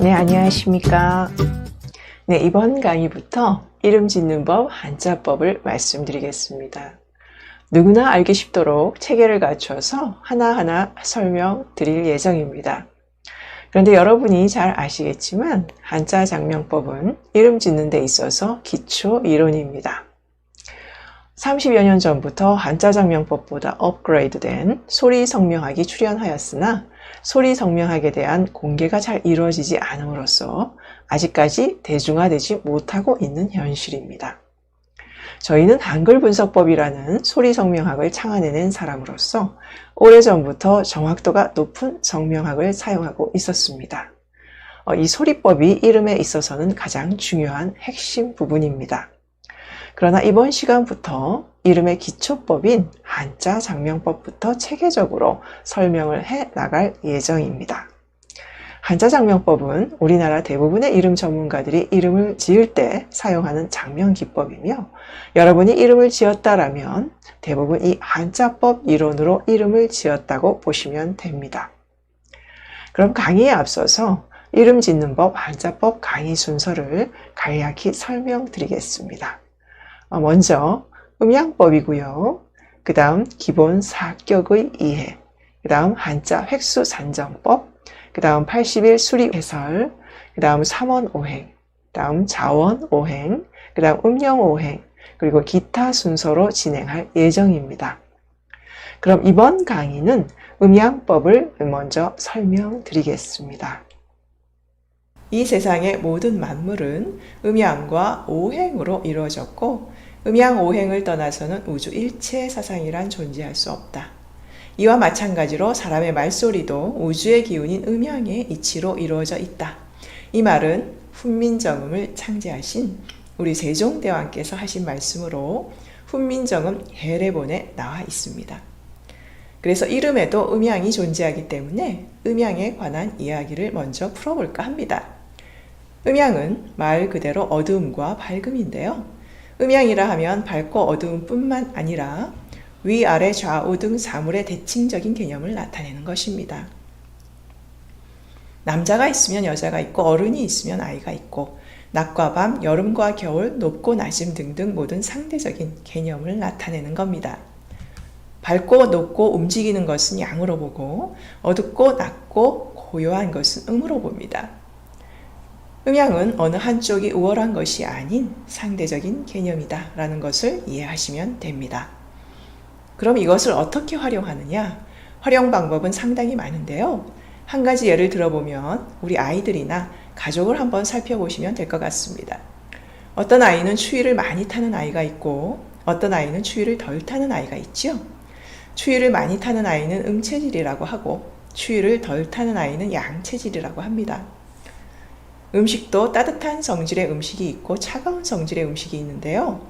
네, 안녕하십니까. 네, 이번 강의부터 이름 짓는 법, 한자법을 말씀드리겠습니다. 누구나 알기 쉽도록 체계를 갖춰서 하나하나 설명드릴 예정입니다. 그런데 여러분이 잘 아시겠지만 한자 장명법은 이름 짓는 데 있어서 기초 이론입니다. 30여 년 전부터 한자 장명법보다 업그레이드된 소리 성명학이 출현하였으나 소리 성명학에 대한 공개가 잘 이루어지지 않음으로써 아직까지 대중화되지 못하고 있는 현실입니다. 저희는 한글 분석법이라는 소리 성명학을 창안해낸 사람으로서 오래전부터 정확도가 높은 성명학을 사용하고 있었습니다. 이 소리법이 이름에 있어서는 가장 중요한 핵심 부분입니다. 그러나 이번 시간부터 이름의 기초법인 한자 장명법부터 체계적으로 설명을 해 나갈 예정입니다. 한자 장명법은 우리나라 대부분의 이름 전문가들이 이름을 지을 때 사용하는 장명 기법이며 여러분이 이름을 지었다라면 대부분 이 한자법 이론으로 이름을 지었다고 보시면 됩니다. 그럼 강의에 앞서서 이름 짓는 법 한자법 강의 순서를 간략히 설명드리겠습니다. 먼저 음양법이고요. 그 다음 기본 사격의 이해, 그 다음 한자 획수 산정법, 그 다음 80일 수리 해설, 그 다음 삼원오행, 그 다음 자원오행, 그 다음 음영오행, 그리고 기타 순서로 진행할 예정입니다. 그럼 이번 강의는 음양법을 먼저 설명드리겠습니다. 이 세상의 모든 만물은 음양과 오행으로 이루어졌고 음양 오행을 떠나서는 우주 일체 사상이란 존재할 수 없다. 이와 마찬가지로 사람의 말소리도 우주의 기운인 음양의 이치로 이루어져 있다. 이 말은 훈민정음을 창제하신 우리 세종대왕께서 하신 말씀으로 훈민정음 해례본에 나와 있습니다. 그래서 이름에도 음양이 존재하기 때문에 음양에 관한 이야기를 먼저 풀어볼까 합니다. 음양은 말 그대로 어두움과 밝음인데요. 음양이라 하면 밝고 어두움 뿐만 아니라 위아래 좌우 등 사물의 대칭적인 개념을 나타내는 것입니다. 남자가 있으면 여자가 있고 어른이 있으면 아이가 있고 낮과 밤, 여름과 겨울, 높고 낮음 등등 모든 상대적인 개념을 나타내는 겁니다. 밝고 높고 움직이는 것은 양으로 보고 어둡고 낮고 고요한 것은 음으로 봅니다. 음양은 어느 한쪽이 우월한 것이 아닌 상대적인 개념이다 라는 것을 이해하시면 됩니다. 그럼 이것을 어떻게 활용하느냐? 활용 방법은 상당히 많은데요. 한 가지 예를 들어보면 우리 아이들이나 가족을 한번 살펴보시면 될 것 같습니다. 어떤 아이는 추위를 많이 타는 아이가 있고 어떤 아이는 추위를 덜 타는 아이가 있죠. 추위를 많이 타는 아이는 음체질이라고 하고 추위를 덜 타는 아이는 양체질이라고 합니다. 음식도 따뜻한 성질의 음식이 있고 차가운 성질의 음식이 있는데요.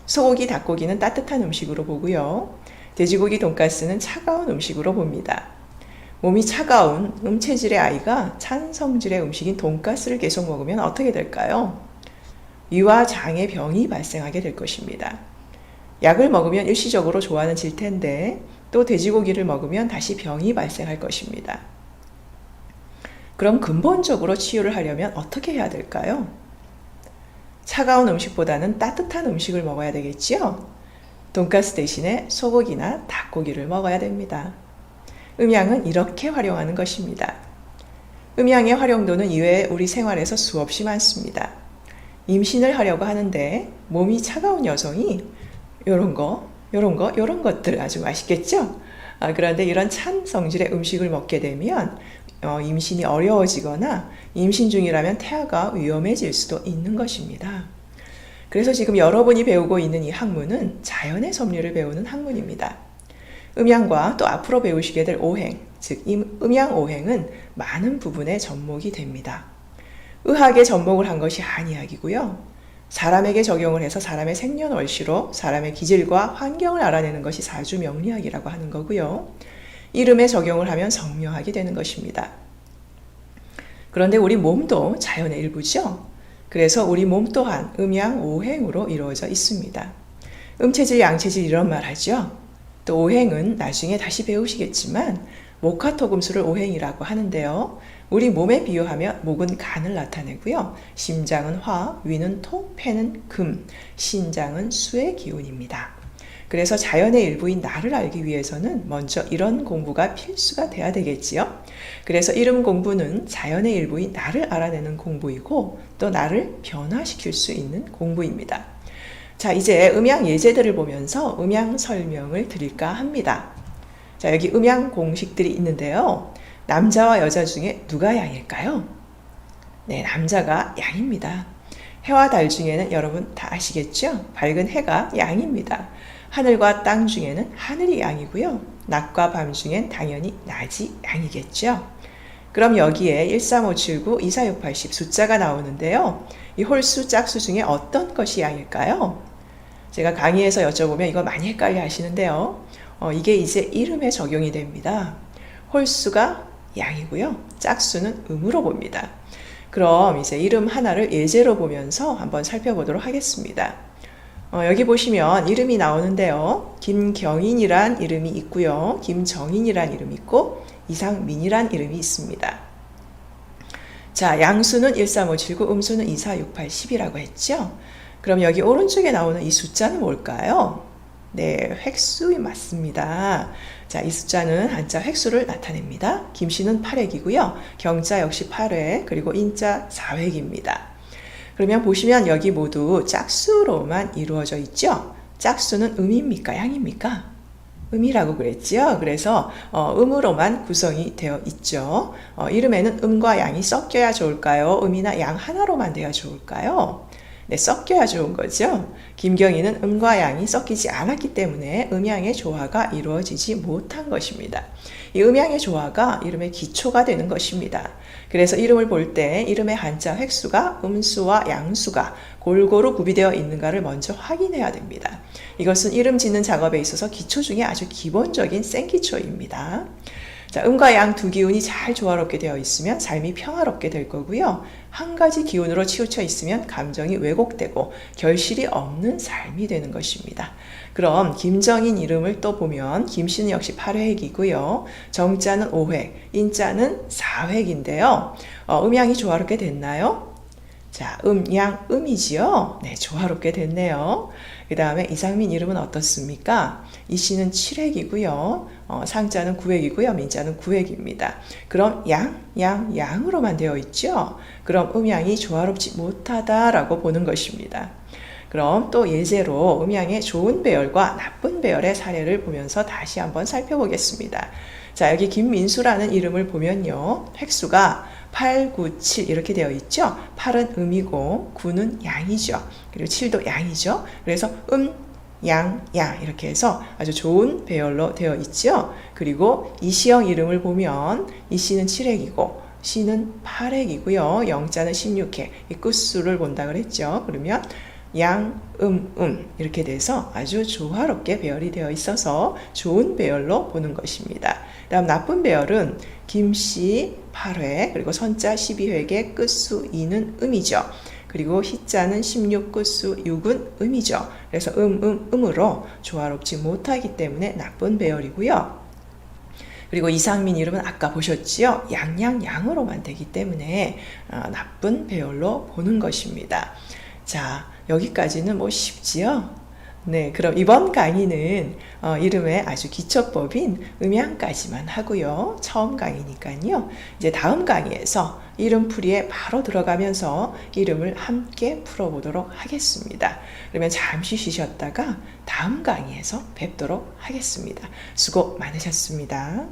소고기, 닭고기는 따뜻한 음식으로 보고요. 돼지고기, 돈가스는 차가운 음식으로 봅니다. 몸이 차가운 음체질의 아이가 찬 성질의 음식인 돈가스를 계속 먹으면 어떻게 될까요? 위와 장의 병이 발생하게 될 것입니다. 약을 먹으면 일시적으로 좋아는 질 텐데 또 돼지고기를 먹으면 다시 병이 발생할 것입니다. 그럼 근본적으로 치유를 하려면 어떻게 해야 될까요? 차가운 음식보다는 따뜻한 음식을 먹어야 되겠지요? 돈가스 대신에 소고기나 닭고기를 먹어야 됩니다. 음양은 이렇게 활용하는 것입니다. 음양의 활용도는 이외에 우리 생활에서 수없이 많습니다. 임신을 하려고 하는데 몸이 차가운 여성이 이런 것들 아주 맛있겠죠? 그런데 이런 찬 성질의 음식을 먹게 되면 임신이 어려워지거나 임신 중이라면 태아가 위험해질 수도 있는 것입니다. 그래서 지금 여러분이 배우고 있는 이 학문은 자연의 섭리를 배우는 학문입니다. 음양과 또 앞으로 배우시게 될 오행, 즉 음양 오행은 많은 부분에 접목이 됩니다. 의학에 접목을 한 것이 한의학이고요. 사람에게 적용을 해서 사람의 생년월시로 사람의 기질과 환경을 알아내는 것이 사주명리학이라고 하는 거고요. 이름에 적용을 하면 성묘학이 되는 것입니다. 그런데 우리 몸도 자연의 일부죠. 그래서 우리 몸 또한 음양 오행으로 이루어져 있습니다. 음체질, 양체질 이런 말 하죠. 또 오행은 나중에 다시 배우시겠지만 목화토금수를 오행이라고 하는데요. 우리 몸에 비유하면 목은 간을 나타내고요. 심장은 화, 위는 토, 폐는 금, 신장은 수의 기운입니다. 그래서 자연의 일부인 나를 알기 위해서는 먼저 이런 공부가 필수가 돼야 되겠지요. 그래서 이름 공부는 자연의 일부인 나를 알아내는 공부이고 또 나를 변화시킬 수 있는 공부입니다. 자, 이제 음양 예제들을 보면서 음양 설명을 드릴까 합니다. 자, 여기 음양 공식들이 있는데요. 남자와 여자 중에 누가 양일까요? 네, 남자가 양입니다. 해와 달 중에는 여러분 다 아시겠죠? 밝은 해가 양입니다. 하늘과 땅 중에는 하늘이 양이고요. 낮과 밤 중엔 당연히 낮이 양이겠죠. 그럼 여기에 13579, 24680 숫자가 나오는데요. 이 홀수, 짝수 중에 어떤 것이 양일까요? 제가 강의에서 여쭤보면 이거 많이 헷갈려 하시는데요. 이게 이제 이름에 적용이 됩니다. 홀수가 양이고요. 짝수는 음으로 봅니다. 그럼 이제 이름 하나를 예제로 보면서 한번 살펴보도록 하겠습니다. 여기 보시면 이름이 나오는데요. 김경인이란 이름이 있고요. 김정인이란 이름이 있고 이상민이란 이름이 있습니다. 자, 양수는 13579, 음수는 24680, 10이라고 했죠. 그럼 여기 오른쪽에 나오는 이 숫자는 뭘까요? 네, 획수이 맞습니다. 자, 이 숫자는 한자 획수를 나타냅니다. 김씨는 8획이고요. 경자 역시 8획, 그리고 인자 4획입니다. 그러면 보시면 여기 모두 짝수로만 이루어져 있죠? 짝수는 음입니까? 양입니까? 음이라고 그랬죠? 그래서 음으로만 구성이 되어 있죠. 이름에는 음과 양이 섞여야 좋을까요? 음이나 양 하나로만 돼야 좋을까요? 네, 섞여야 좋은 거죠. 김경희는 음과 양이 섞이지 않았기 때문에 음양의 조화가 이루어지지 못한 것입니다. 이 음양의 조화가 이름의 기초가 되는 것입니다. 그래서 이름을 볼 때 이름의 한자 획수가 음수와 양수가 골고루 구비되어 있는가를 먼저 확인해야 됩니다. 이것은 이름 짓는 작업에 있어서 기초 중에 아주 기본적인 생기초입니다. 자, 음과 양 두 기운이 잘 조화롭게 되어 있으면 삶이 평화롭게 될 거고요. 한 가지 기운으로 치우쳐 있으면 감정이 왜곡되고 결실이 없는 삶이 되는 것입니다. 그럼 김정인 이름을 또 보면 김씨는 역시 8획이고요. 정자는 5획, 인자는 4획인데요. 음양이 조화롭게 됐나요? 자, 양, 음이지요? 네, 조화롭게 됐네요. 그 다음에 이상민 이름은 어떻습니까? 이씨는 7획이고요. 상자는 9획이고요. 민자는 9획입니다. 그럼 양으로만 되어 있죠? 그럼 음양이 조화롭지 못하다라고 보는 것입니다. 그럼 또 예제로 음양의 좋은 배열과 나쁜 배열의 사례를 보면서 다시 한번 살펴보겠습니다. 자, 여기 김민수라는 이름을 보면요. 획수가 8, 9, 7 이렇게 되어 있죠. 8은 음이고 9는 양이죠. 그리고 7도 양이죠. 그래서 양 이렇게 해서 아주 좋은 배열로 되어 있죠. 그리고 이시영 이름을 보면 이씨는 7획이고 씨는 8획이고요. 영자는 16획. 이 끝수를 본다 그랬죠. 그러면 양, 이렇게 돼서 아주 조화롭게 배열이 되어 있어서 좋은 배열로 보는 것입니다. 다음 나쁜 배열은 김씨 8획, 그리고 선자 12획의 끝수 2는 음이죠. 그리고 희자는 16, 끝수 6은 음이죠. 그래서 음으로 조화롭지 못하기 때문에 나쁜 배열이고요. 그리고 이상민 이름은 아까 보셨지요? 양으로만 되기 때문에 나쁜 배열로 보는 것입니다. 자, 여기까지는 뭐 쉽지요? 네, 그럼 이번 강의는 이름의 아주 기초법인 음양까지만 하고요. 처음 강의니까요. 이제 다음 강의에서 이름풀이에 바로 들어가면서 이름을 함께 풀어보도록 하겠습니다. 그러면 잠시 쉬셨다가 다음 강의에서 뵙도록 하겠습니다. 수고 많으셨습니다.